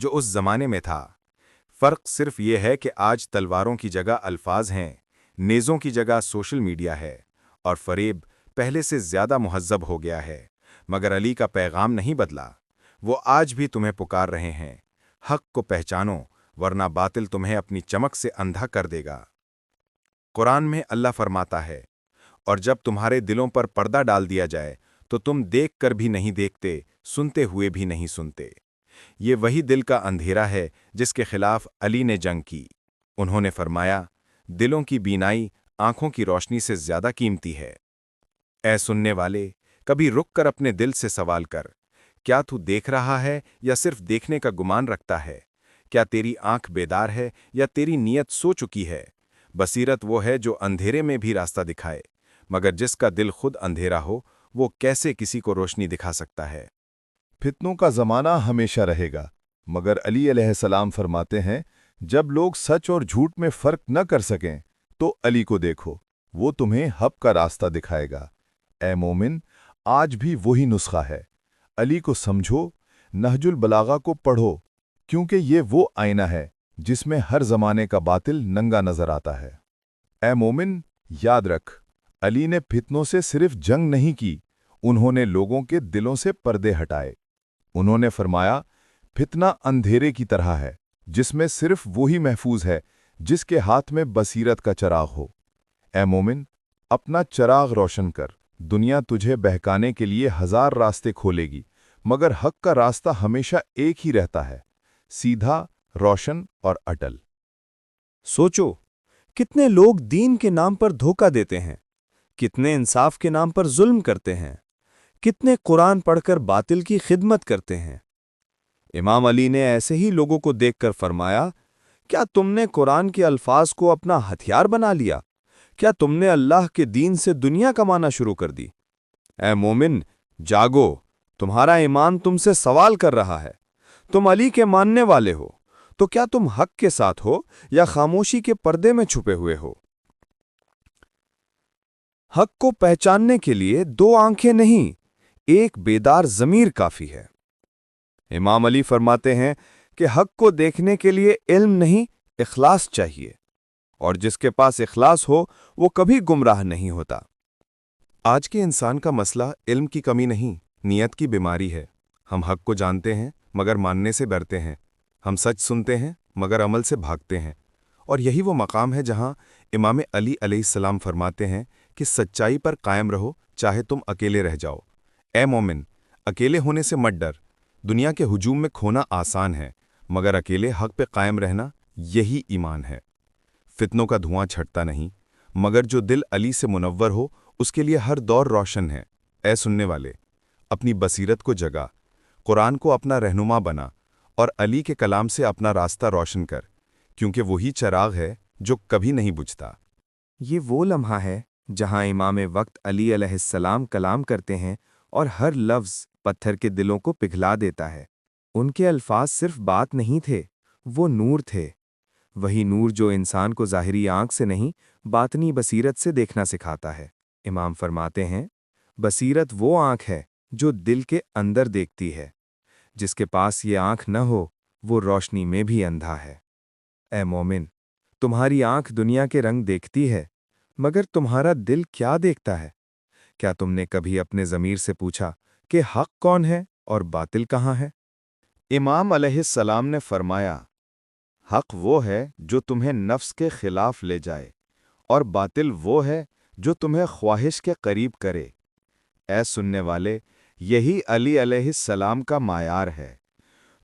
جو اس زمانے میں تھا۔ فرق صرف یہ ہے کہ آج تلواروں کی جگہ الفاظ ہیں، نیزوں کی جگہ سوشل میڈیا ہے، اور فریب پہلے سے زیادہ مہذب ہو گیا ہے۔ مگر علی کا پیغام نہیں بدلا، وہ آج بھی تمہیں پکار رہے ہیں، حق کو پہچانو ورنہ باطل تمہیں اپنی چمک سے اندھا کر دے گا۔ قرآن میں اللہ فرماتا ہے، اور جب تمہارے دلوں پر پردہ ڈال دیا جائے تو تم دیکھ کر بھی نہیں دیکھتے، سنتے ہوئے بھی نہیں سنتے۔ یہ وہی دل کا اندھیرا ہے جس کے خلاف علی نے جنگ کی۔ انہوں نے فرمایا، دلوں کی بینائی آنکھوں کی روشنی سے زیادہ قیمتی ہے۔ اے سننے والے، کبھی رک کر اپنے دل سے سوال کر، کیا تو دیکھ رہا ہے یا صرف دیکھنے کا گمان رکھتا ہے؟ کیا تیری آنکھ بیدار ہے یا تیری نیت سو چکی ہے؟ بصیرت وہ ہے جو اندھیرے میں بھی راستہ دکھائے، مگر جس کا دل خود اندھیرا ہو وہ کیسے کسی کو روشنی دکھا سکتا ہے؟ فتنوں کا زمانہ ہمیشہ رہے گا، مگر علی علیہ السلام فرماتے ہیں، جب لوگ سچ اور جھوٹ میں فرق نہ کر سکیں تو علی کو دیکھو، وہ تمہیں حق کا راستہ دکھائے گا۔ اے مومن، آج بھی وہی نسخہ ہے۔ علی کو سمجھو، نہج البلاغہ کو پڑھو، کیونکہ یہ وہ آئینہ ہے جس میں ہر زمانے کا باطل ننگا نظر آتا ہے۔ اے مومن، یاد رکھ، علی نے فتنوں سے صرف جنگ نہیں کی، انہوں نے لوگوں کے دلوں سے پردے ہٹائے۔ انہوں نے فرمایا، فتنہ اندھیرے کی طرح ہے جس میں صرف وہی محفوظ ہے جس کے ہاتھ میں بصیرت کا چراغ ہو۔ اے مومن، اپنا چراغ روشن کر، دنیا تجھے بہکانے کے لیے ہزار راستے کھولے گی، مگر حق کا راستہ ہمیشہ ایک ہی رہتا ہے، سیدھا، روشن اور اٹل۔ سوچو، کتنے لوگ دین کے نام پر دھوکہ دیتے ہیں، کتنے انصاف کے نام پر ظلم کرتے ہیں، کتنے قرآن پڑھ کر باطل کی خدمت کرتے ہیں۔ امام علی نے ایسے ہی لوگوں کو دیکھ کر فرمایا، کیا تم نے قرآن کے الفاظ کو اپنا ہتھیار بنا لیا؟ کیا تم نے اللہ کے دین سے دنیا کمانا شروع کر دی؟ اے مومن، جاگو، تمہارا ایمان تم سے سوال کر رہا ہے۔ تم علی کے ماننے والے ہو تو کیا تم حق کے ساتھ ہو یا خاموشی کے پردے میں چھپے ہوئے ہو؟ حق کو پہچاننے کے لیے دو آنکھیں نہیں، ایک بیدار ضمیر کافی ہے۔ امام علی فرماتے ہیں کہ حق کو دیکھنے کے لیے علم نہیں، اخلاص چاہیے، اور جس کے پاس اخلاص ہو وہ کبھی گمراہ نہیں ہوتا۔ آج کے انسان کا مسئلہ علم کی کمی نہیں، نیت کی بیماری ہے۔ ہم حق کو جانتے ہیں مگر ماننے سے ڈرتے ہیں، ہم سچ سنتے ہیں مگر عمل سے بھاگتے ہیں، اور یہی وہ مقام ہے جہاں امام علی علیہ السلام فرماتے ہیں کہ سچائی پر قائم رہو چاہے تم اکیلے رہ جاؤ۔ اے مومن، اکیلے ہونے سے مت ڈر، دنیا کے ہجوم میں کھونا آسان ہے، مگر اکیلے حق پہ قائم رہنا یہی ایمان ہے۔ فتنوں کا دھواں چھٹتا نہیں، مگر جو دل علی سے منور ہو اس کے لیے ہر دور روشن ہے۔ اے سننے والے، اپنی بصیرت کو جگا، قرآن کو اپنا رہنما بنا، اور علی کے کلام سے اپنا راستہ روشن کر، کیونکہ وہی چراغ ہے جو کبھی نہیں بجھتا۔ یہ وہ لمحہ ہے جہاں امام وقت علی علیہ السلام کلام کرتے ہیں اور ہر لفظ پتھر کے دلوں کو پگھلا دیتا ہے۔ ان کے الفاظ صرف بات نہیں تھے، وہ نور تھے، وہی نور جو انسان کو ظاہری آنکھ سے نہیں، باطنی بصیرت سے دیکھنا سکھاتا ہے۔ امام فرماتے ہیں، بصیرت وہ آنکھ ہے جو دل کے اندر دیکھتی ہے، جس کے پاس یہ آنکھ نہ ہو وہ روشنی میں بھی اندھا ہے۔ اے مومن، تمہاری آنکھ دنیا کے رنگ دیکھتی ہے، مگر تمہارا دل کیا دیکھتا ہے؟ کیا تم نے کبھی اپنے ضمیر سے پوچھا کہ حق کون ہے اور باطل کہاں ہے؟ امام علیہ السلام نے فرمایا، حق وہ ہے جو تمہیں نفس کے خلاف لے جائے، اور باطل وہ ہے جو تمہیں خواہش کے قریب کرے۔ اے سننے والے، یہی علی علیہ السلام کا معیار ہے۔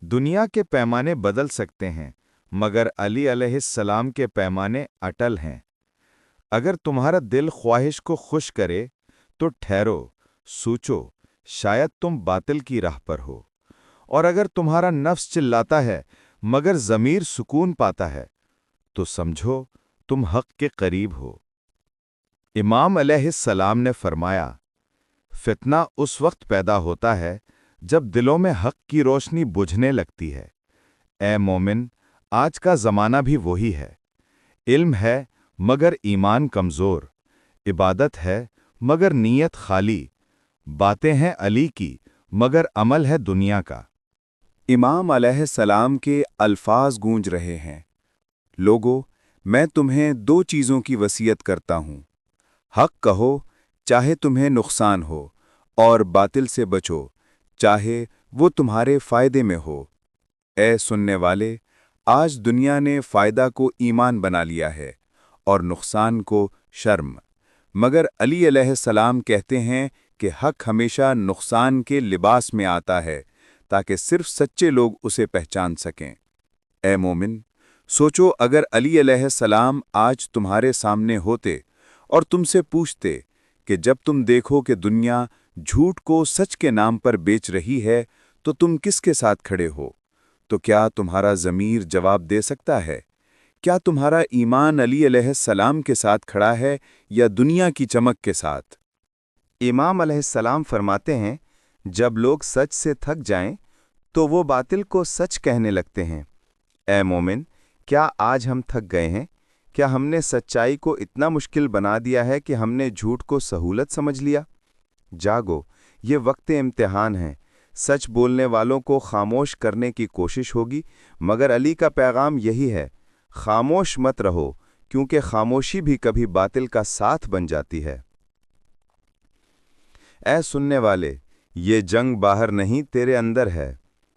دنیا کے پیمانے بدل سکتے ہیں، مگر علی علیہ السلام کے پیمانے اٹل ہیں۔ اگر تمہارا دل خواہش کو خوش کرے تو ٹھہرو، سوچو، شاید تم باطل کی راہ پر ہو، اور اگر تمہارا نفس چلاتا ہے مگر ضمیر سکون پاتا ہے تو سمجھو تم حق کے قریب ہو۔ امام علیہ السلام نے فرمایا، فتنہ اس وقت پیدا ہوتا ہے جب دلوں میں حق کی روشنی بجھنے لگتی ہے۔ اے مومن، آج کا زمانہ بھی وہی ہے۔ علم ہے مگر ایمان کمزور، عبادت ہے مگر نیت خالی، باتیں ہیں علی کی مگر عمل ہے دنیا کا۔ امام علیہ السلام کے الفاظ گونج رہے ہیں، لوگو، میں تمہیں دو چیزوں کی وصیت کرتا ہوں، حق کہو چاہے تمہیں نقصان ہو، اور باطل سے بچو چاہے وہ تمہارے فائدے میں ہو۔ اے سننے والے، آج دنیا نے فائدہ کو ایمان بنا لیا ہے اور نقصان کو شرم، مگر علی علیہ السلام کہتے ہیں کہ حق ہمیشہ نقصان کے لباس میں آتا ہے تاکہ صرف سچے لوگ اسے پہچان سکیں۔ اے مومن، سوچو اگر علی علیہ السلام آج تمہارے سامنے ہوتے اور تم سے پوچھتے کہ جب تم دیکھو کہ دنیا جھوٹ کو سچ کے نام پر بیچ رہی ہے تو تم کس کے ساتھ کھڑے ہو، تو کیا تمہارا ضمیر جواب دے سکتا ہے؟ کیا تمہارا ایمان علی علیہ السلام کے ساتھ کھڑا ہے یا دنیا کی چمک کے ساتھ؟ امام علیہ السلام فرماتے ہیں، جب لوگ سچ سے تھک جائیں تو وہ باطل کو سچ کہنے لگتے ہیں۔ اے مومن، کیا آج ہم تھک گئے ہیں؟ کیا ہم نے سچائی کو اتنا مشکل بنا دیا ہے کہ ہم نے جھوٹ کو سہولت سمجھ لیا؟ جاگو، یہ وقت امتحان ہے۔ سچ بولنے والوں کو خاموش کرنے کی کوشش ہوگی، مگر علی کا پیغام یہی ہے، خاموش مت رہو، کیونکہ خاموشی بھی کبھی باطل کا ساتھ بن جاتی ہے۔ اے سننے والے، یہ جنگ باہر نہیں تیرے اندر ہے،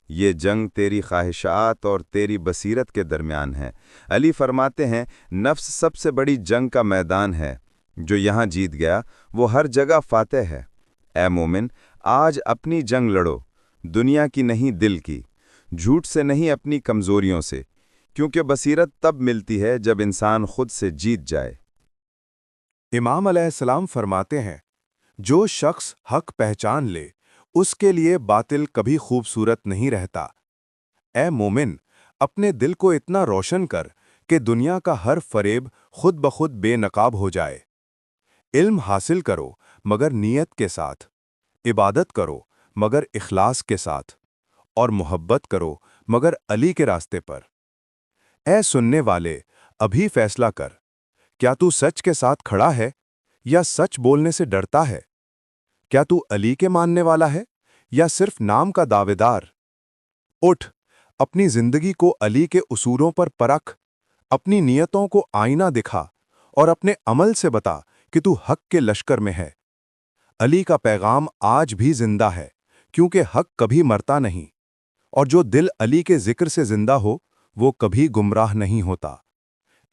یہ جنگ تیری خواہشات اور تیری بصیرت کے درمیان ہے۔ علی فرماتے ہیں، نفس سب سے بڑی جنگ کا میدان ہے، جو یہاں جیت گیا وہ ہر جگہ فاتح ہے۔ اے مومن، آج اپنی جنگ لڑو، دنیا کی نہیں دل کی، جھوٹ سے نہیں اپنی کمزوریوں سے، کیونکہ بصیرت تب ملتی ہے جب انسان خود سے جیت جائے۔ امام علیہ السلام فرماتے ہیں، جو شخص حق پہچان لے اس کے لیے باطل کبھی خوبصورت نہیں رہتا۔ اے مومن، اپنے دل کو اتنا روشن کر کہ دنیا کا ہر فریب خود بخود بے نقاب ہو جائے۔ علم حاصل کرو مگر نیت کے ساتھ، عبادت کرو مگر اخلاص کے ساتھ، اور محبت کرو مگر علی کے راستے پر۔ اے سننے والے، ابھی فیصلہ کر، کیا تو سچ کے ساتھ کھڑا ہے یا سچ بولنے سے ڈرتا ہے؟ کیا تو علی کے ماننے والا ہے یا صرف نام کا دعوے دار؟ اٹھ، اپنی زندگی کو علی کے اصولوں پر پرکھ، اپنی نیتوں کو آئینہ دکھا اور اپنے عمل سے بتا کہ تو حق کے لشکر میں ہے۔ علی کا پیغام آج بھی زندہ ہے، کیونکہ حق کبھی مرتا نہیں، اور جو دل علی کے ذکر سے زندہ ہو وہ کبھی گمراہ نہیں ہوتا۔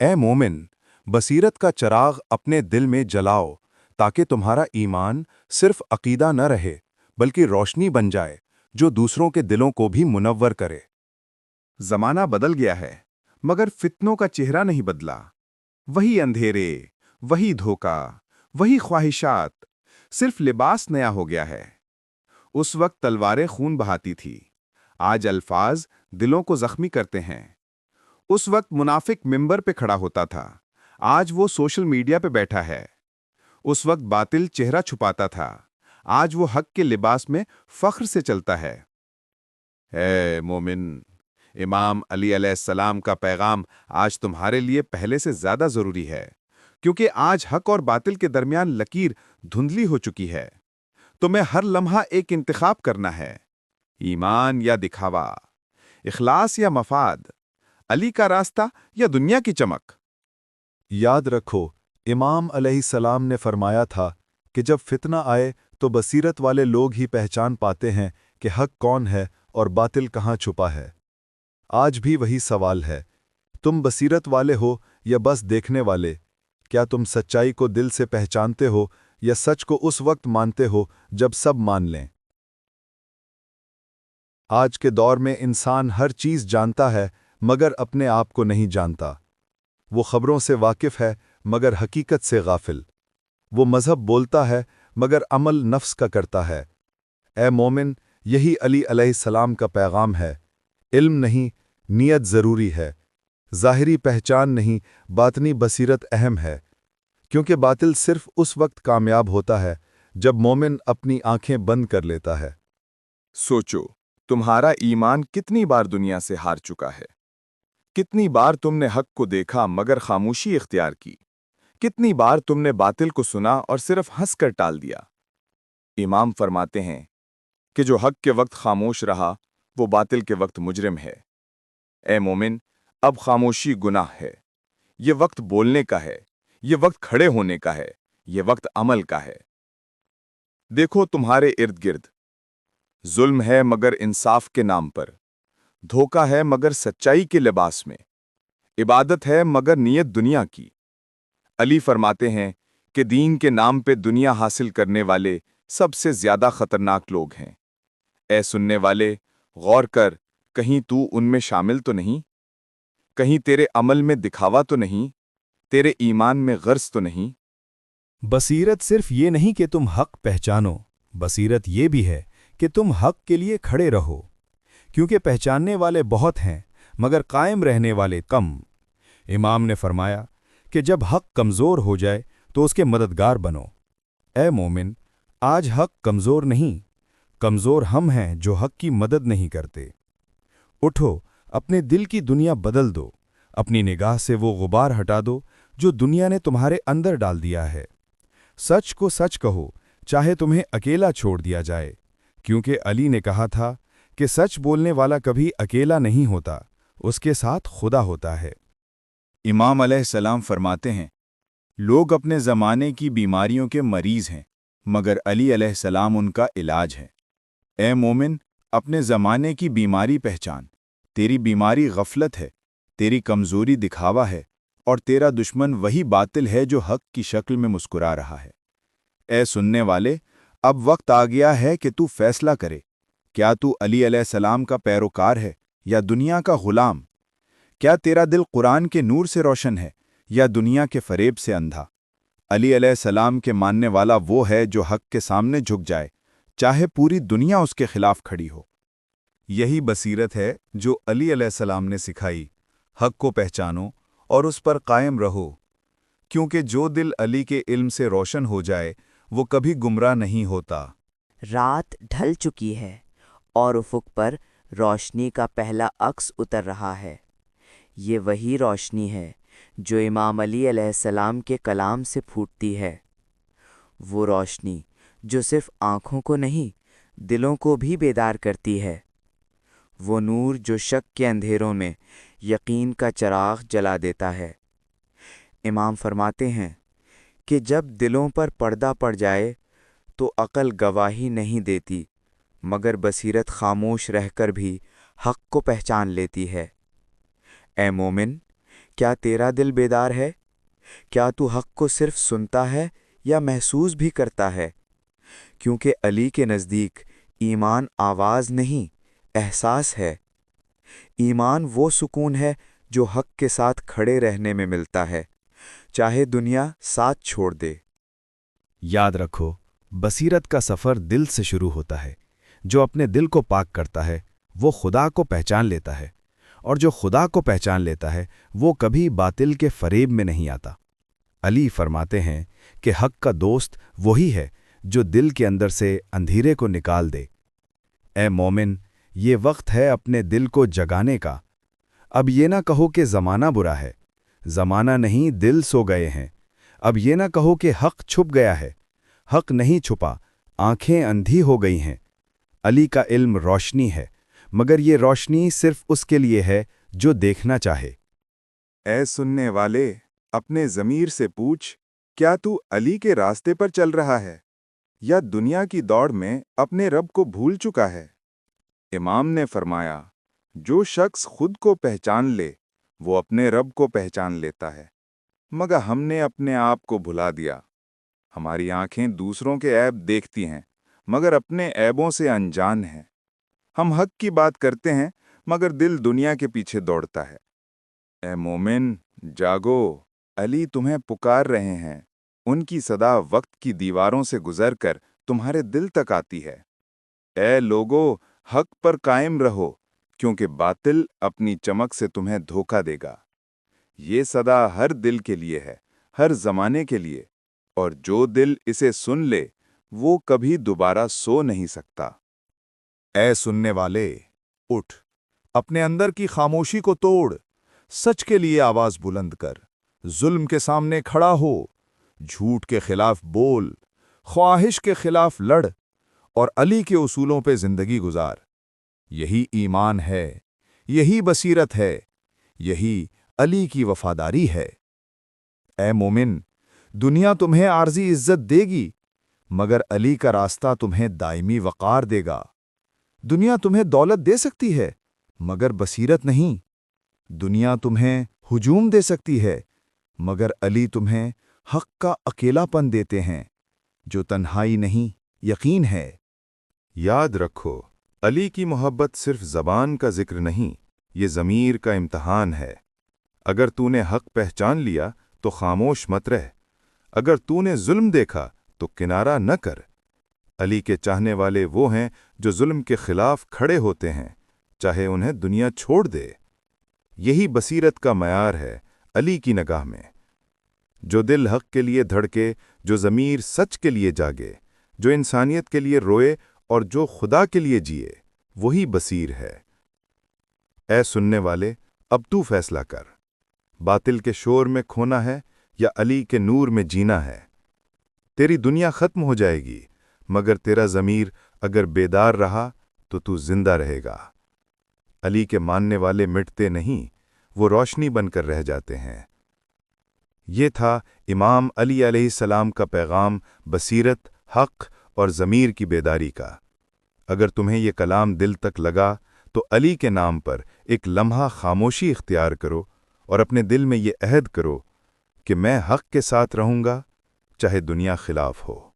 اے مومن، بصیرت کا چراغ اپنے دل میں جلاؤ تاکہ تمہارا ایمان صرف عقیدہ نہ رہے بلکہ روشنی بن جائے جو دوسروں کے دلوں کو بھی منور کرے۔ زمانہ بدل گیا ہے، مگر فتنوں کا چہرہ نہیں بدلا۔ وہی اندھیرے، وہی دھوکہ، وہی خواہشات، صرف لباس نیا ہو گیا ہے۔ اس وقت تلواریں خون بہاتی تھی، آج الفاظ دلوں کو زخمی کرتے ہیں۔ اس وقت منافق ممبر پہ کھڑا ہوتا تھا، آج وہ سوشل میڈیا پہ بیٹھا ہے۔ اس وقت باطل چہرہ چھپاتا تھا، آج وہ حق کے لباس میں فخر سے چلتا ہے۔ اے مومن، امام علی علیہ السلام کا پیغام آج تمہارے لیے پہلے سے زیادہ ضروری ہے، کیونکہ آج حق اور باطل کے درمیان لکیر دھندلی ہو چکی ہے۔ تمہیں ہر لمحہ ایک انتخاب کرنا ہے، ایمان یا دکھاوا، اخلاص یا مفاد، علی کا راستہ یا دنیا کی چمک۔ یاد رکھو، امام علیہ السلام نے فرمایا تھا کہ جب فتنہ آئے تو بصیرت والے لوگ ہی پہچان پاتے ہیں کہ حق کون ہے اور باطل کہاں چھپا ہے۔ آج بھی وہی سوال ہے، تم بصیرت والے ہو یا بس دیکھنے والے؟ کیا تم سچائی کو دل سے پہچانتے ہو یا سچ کو اس وقت مانتے ہو جب سب مان لیں؟ آج کے دور میں انسان ہر چیز جانتا ہے مگر اپنے آپ کو نہیں جانتا۔ وہ خبروں سے واقف ہے مگر حقیقت سے غافل۔ وہ مذہب بولتا ہے مگر عمل نفس کا کرتا ہے۔ اے مومن، یہی علی علیہ السلام کا پیغام ہے، علم نہیں، نیت ضروری ہے، ظاہری پہچان نہیں، باطنی بصیرت اہم ہے، کیونکہ باطل صرف اس وقت کامیاب ہوتا ہے جب مومن اپنی آنکھیں بند کر لیتا ہے۔ سوچو، تمہارا ایمان کتنی بار دنیا سے ہار چکا ہے؟ کتنی بار تم نے حق کو دیکھا مگر خاموشی اختیار کی؟ کتنی بار تم نے باطل کو سنا اور صرف ہنس کر ٹال دیا؟ امام فرماتے ہیں کہ جو حق کے وقت خاموش رہا وہ باطل کے وقت مجرم ہے۔ اے مومن، اب خاموشی گناہ ہے، یہ وقت بولنے کا ہے، یہ وقت کھڑے ہونے کا ہے، یہ وقت عمل کا ہے۔ دیکھو تمہارے ارد گرد، ظلم ہے مگر انصاف کے نام پر، دھوکہ ہے مگر سچائی کے لباس میں، عبادت ہے مگر نیت دنیا کی۔ علی فرماتے ہیں کہ دین کے نام پہ دنیا حاصل کرنے والے سب سے زیادہ خطرناک لوگ ہیں۔ اے سننے والے، غور کر، کہیں تو ان میں شامل تو نہیں؟ کہیں تیرے عمل میں دکھاوا تو نہیں؟ تیرے ایمان میں غرض تو نہیں؟ بصیرت صرف یہ نہیں کہ تم حق پہچانو، بصیرت یہ بھی ہے کہ تم حق کے لیے کھڑے رہو، کیونکہ پہچاننے والے بہت ہیں مگر قائم رہنے والے کم۔ امام نے فرمایا کہ جب حق کمزور ہو جائے تو اس کے مددگار بنو۔ اے مومن، آج حق کمزور نہیں، کمزور ہم ہیں جو حق کی مدد نہیں کرتے۔ اٹھو، اپنے دل کی دنیا بدل دو، اپنی نگاہ سے وہ غبار ہٹا دو جو دنیا نے تمہارے اندر ڈال دیا ہے۔ سچ کو سچ کہو، چاہے تمہیں اکیلا چھوڑ دیا جائے، کیونکہ علی نے کہا تھا کہ سچ بولنے والا کبھی اکیلا نہیں ہوتا، اس کے ساتھ خدا ہوتا ہے۔ امام علیہ السلام فرماتے ہیں، لوگ اپنے زمانے کی بیماریوں کے مریض ہیں مگر علی علیہ السلام ان کا علاج ہے۔ اے مومن، اپنے زمانے کی بیماری پہچان، تیری بیماری غفلت ہے، تیری کمزوری دکھاوا ہے، اور تیرا دشمن وہی باطل ہے جو حق کی شکل میں مسکرا رہا ہے۔ اے سننے والے، اب وقت آ گیا ہے کہ تو فیصلہ کرے، کیا تو علی علیہ السلام کا پیروکار ہے یا دنیا کا غلام؟ کیا تیرا دل قرآن کے نور سے روشن ہے یا دنیا کے فریب سے اندھا؟ علی علیہ السلام کے ماننے والا وہ ہے جو حق کے سامنے جھک جائے، چاہے پوری دنیا اس کے خلاف کھڑی ہو۔ یہی بصیرت ہے جو علی علیہ السلام نے سکھائی، حق کو پہچانو اور اس پر قائم رہو، کیونکہ جو دل علی کے علم سے روشن ہو جائے وہ کبھی گمراہ نہیں ہوتا۔ رات ڈھل چکی ہے اور افق پر روشنی کا پہلا عکس اتر رہا ہے۔ یہ وہی روشنی ہے جو امام علی علیہ السلام کے کلام سے پھوٹتی ہے، وہ روشنی جو صرف آنکھوں کو نہیں دلوں کو بھی بیدار کرتی ہے، وہ نور جو شک کے اندھیروں میں یقین کا چراغ جلا دیتا ہے۔ امام فرماتے ہیں کہ جب دلوں پر پردہ پڑ جائے تو عقل گواہی نہیں دیتی مگر بصیرت خاموش رہ کر بھی حق کو پہچان لیتی ہے۔ اے مومن، کیا تیرا دل بیدار ہے؟ کیا تو حق کو صرف سنتا ہے یا محسوس بھی کرتا ہے؟ کیونکہ علی کے نزدیک ایمان آواز نہیں، احساس ہے۔ ایمان وہ سکون ہے جو حق کے ساتھ کھڑے رہنے میں ملتا ہے، چاہے دنیا ساتھ چھوڑ دے۔ یاد رکھو، بصیرت کا سفر دل سے شروع ہوتا ہے۔ جو اپنے دل کو پاک کرتا ہے وہ خدا کو پہچان لیتا ہے، اور جو خدا کو پہچان لیتا ہے وہ کبھی باطل کے فریب میں نہیں آتا۔ علی فرماتے ہیں کہ حق کا دوست وہی ہے جو دل کے اندر سے اندھیرے کو نکال دے۔ اے مومن، یہ وقت ہے اپنے دل کو جگانے کا۔ اب یہ نہ کہو کہ زمانہ برا ہے، زمانہ نہیں، دل سو گئے ہیں۔ اب یہ نہ کہو کہ حق چھپ گیا ہے، حق نہیں چھپا، آنکھیں اندھی ہو گئی ہیں۔ علی کا علم روشنی ہے، مگر یہ روشنی صرف اس کے لیے ہے جو دیکھنا چاہے۔ اے سننے والے، اپنے ضمیر سے پوچھ، کیا تو علی کے راستے پر چل رہا ہے یا دنیا کی دوڑ میں اپنے رب کو بھول چکا ہے؟ امام نے فرمایا، جو شخص خود کو پہچان لے وہ اپنے رب کو پہچان لیتا ہے، مگر ہم نے اپنے آپ کو بھلا دیا۔ ہماری آنکھیں دوسروں کے عیب دیکھتی ہیں مگر اپنے عیبوں سے انجان ہیں۔ ہم حق کی بات کرتے ہیں مگر دل دنیا کے پیچھے دوڑتا ہے۔ اے مومن، جاگو، علی تمہیں پکار رہے ہیں۔ ان کی صدا وقت کی دیواروں سے گزر کر تمہارے دل تک آتی ہے۔ اے لوگو، حق پر قائم رہو، کیونکہ باطل اپنی چمک سے تمہیں دھوکہ دے گا۔ یہ صدا ہر دل کے لیے ہے، ہر زمانے کے لیے، اور جو دل اسے سن لے وہ کبھی دوبارہ سو نہیں سکتا۔ اے سننے والے، اٹھ، اپنے اندر کی خاموشی کو توڑ، سچ کے لیے آواز بلند کر، ظلم کے سامنے کھڑا ہو، جھوٹ کے خلاف بول، خواہش کے خلاف لڑ، اور علی کے اصولوں پہ زندگی گزار۔ یہی ایمان ہے، یہی بصیرت ہے، یہی علی کی وفاداری ہے۔ اے مومن، دنیا تمہیں عارضی عزت دے گی، مگر علی کا راستہ تمہیں دائمی وقار دے گا۔ دنیا تمہیں دولت دے سکتی ہے، مگر بصیرت نہیں۔ دنیا تمہیں ہجوم دے سکتی ہے، مگر علی تمہیں حق کا اکیلا پن دیتے ہیں، جو تنہائی نہیں، یقین ہے۔ یاد رکھو، علی کی محبت صرف زبان کا ذکر نہیں، یہ ضمیر کا امتحان ہے۔ اگر تو نے حق پہچان لیا تو خاموش مت رہ، اگر تو نے ظلم دیکھا تو کنارہ نہ کر۔ علی کے چاہنے والے وہ ہیں جو ظلم کے خلاف کھڑے ہوتے ہیں، چاہے انہیں دنیا چھوڑ دے۔ یہی بصیرت کا معیار ہے علی کی نگاہ میں۔ جو دل حق کے لیے دھڑکے، جو ضمیر سچ کے لیے جاگے، جو انسانیت کے لیے روئے اور جو خدا کے لیے جیے، وہی بصیر ہے۔ اے سننے والے، اب تو فیصلہ کر، باطل کے شور میں کھونا ہے یا علی کے نور میں جینا ہے؟ تیری دنیا ختم ہو جائے گی، مگر تیرا ضمیر اگر بیدار رہا تو تو زندہ رہے گا۔ علی کے ماننے والے مٹتے نہیں، وہ روشنی بن کر رہ جاتے ہیں۔ یہ تھا امام علی علیہ السلام کا پیغام بصیرت، حق اور ضمیر کی بیداری کا۔ اگر تمہیں یہ کلام دل تک لگا تو علی کے نام پر ایک لمحہ خاموشی اختیار کرو اور اپنے دل میں یہ عہد کرو کہ میں حق کے ساتھ رہوں گا، چاہے دنیا خلاف ہو۔